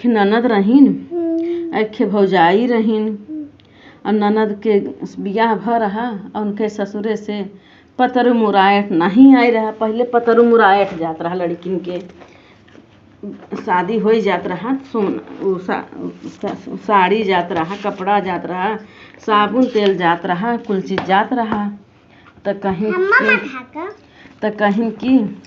खे ननद रहीन, एक खे भौजाई रहीन। और ननद के बियाह भर रहा और उनके ससुरे से पतरु मुरायट नहीं आई रहा। पहले पतरु मुरायट जात रहा, लड़किन के शादी हो जात रहा, साड़ी जात रहा, कपड़ा जात रहा, साबुन तेल जात रहा, कुल चीज जात रहा। तो कहीं कि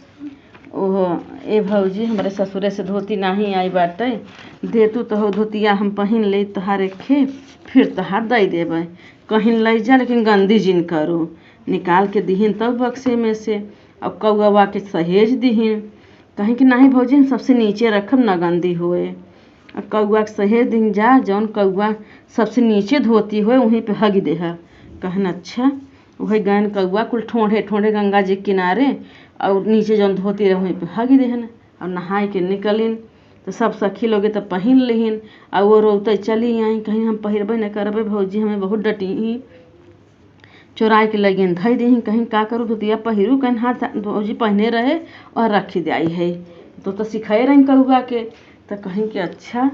ओह ए भौजी हमारे ससुरे से धोती नहीं आई बाटे, दे तू तो हो धोतिया हम पहन ले तोहारे खे, फिर तोहार दई देबै। कहीं ले जा लेकिन गंदी जिन करू, निकाल के दीहिन तब बक्से में से और कौआ के सहेज दीहिन। कहीं कि नहीं भौजी हम सबसे नीचे रखब न गंदी होए। और कौआ के सहेज दिन जा, जौन कौआ सबसे नीचे धोती होए वहीं पे हग देह। कहन अच्छा। वही गैन कौआ कुल ठोंढे ठोंढे गंगा जी के किनारे और नीचे जौन धोती रहे वहीं पे हग देहन और नहाए के निकलिन। तो सब सखी लोगे तो पहन लिहिन और वो रोते चली आई। कहीं हम पहिरबे न करबे भौजी हमें बहुत डटी, चोराए के लगिन धई दी। कहीं का करूँ धोतिया पहिरू, कहीं हाथ भौजी पहने रहे और रखी दियाई है। तो सिखाए रही कौआ के। तो कहीं के अच्छा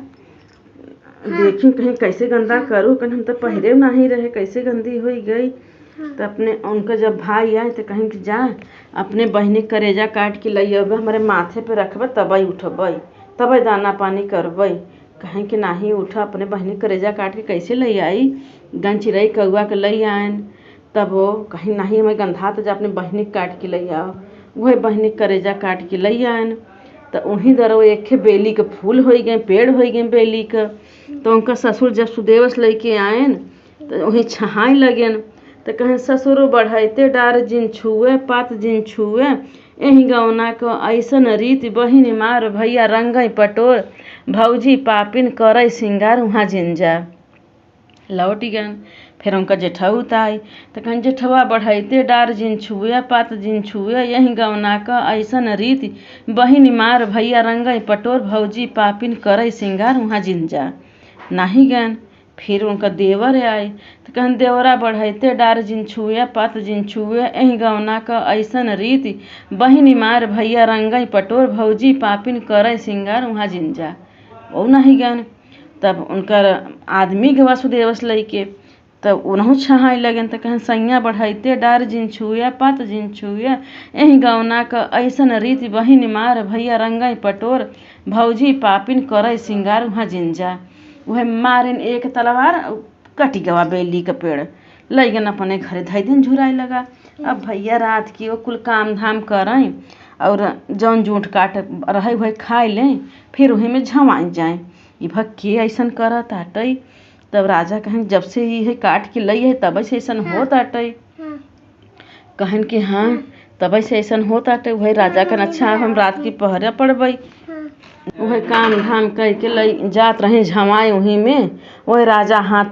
देखी कहीं कैसे गंदा करूँ, कहीं हम तो पहिरे नहीं रहे, कैसे गंदी हो गई। तो अपने उनका जब भाई आए तो कहीं कि जा अपने बहनी करेजा काट के लई अबे, हमारे माथे पे रखबे तबई उठबै, तबई दाना पानी करबै। कहीं कि नहीं उठा, अपने बहनी करेजा काट के कैसे लई आई। गन चिरई कौआ के लई आयन तब वो कहीं नहीं हमें गंधा तो जा अपने बहनी काट के लई आओ। वही बहनी करेजा काट के लई आयन। तो उन्हीं दर एक बेली के फूल हो गए, पेड़ हो गए बेली का। तो उनका ससुर जब सुदेवस लेके आयन तो वहीं छहाई लगेन। तो कहें ससुर बढ़ाते डार जिन छुए पात जिन छुए, यही गौना को ऐसन रीति बहिन मार भैया रंगई पटोर, भौजी पापिन करई सिंगार वहाँ जिन जा। लौट गन फिर उनका जेठौत आई। तो कहीं जेठवा बढ़ाते डार जिन छुए पात जिन छुए, यही गौना का ऐसन रीति बहिन मार भैया रंगई पटोर, भौजी पापिन करई सिंगार वहाँ जिन जा। नहीं गन फिर उनका देवर आए। तो कहीं देवरा बढ़ाते डार जिन छुए पात जिन छुए, यही गौना का ऐसन रीति बहिन मार भैया रंगई पटोर, भौजी पापिन करई सिंगार वहाँ जिन जा। वो नहीं गन तब उनकर आदमी के वासुदेवस लैके तब उन्हों छहाई लगन। तो कहीं सैया बढ़ाते डार जिन छुए पात जिन छुए, यही गौना का ऐसन रीति बहिन मार भैया रंगई पटोर, भौजी पापिन करई सिंगार वहाँ जिन जा। वह मारिन एक तलवार कटी गवा बेली का पेड़, लैगन अपने घरे धई दिन झुराए लगा। अब भैया रात की वो कुल काम धाम करें और जौन जूठ काट रहे वही खाए लें, फिर वहीं में झमाई जाए। ये भक्के ऐसन करत आटई। तब राजा कहें जब से ये काट के लई है तब से ऐसन होत आटई। कहन कि हाँ तब से ऐसन होत आटई। वही राजा कहन अच्छा हम रात की पहरे पड़बई। वही काम धाम करके लई जात रहे झमाए, वहीं में वही राजा हाथ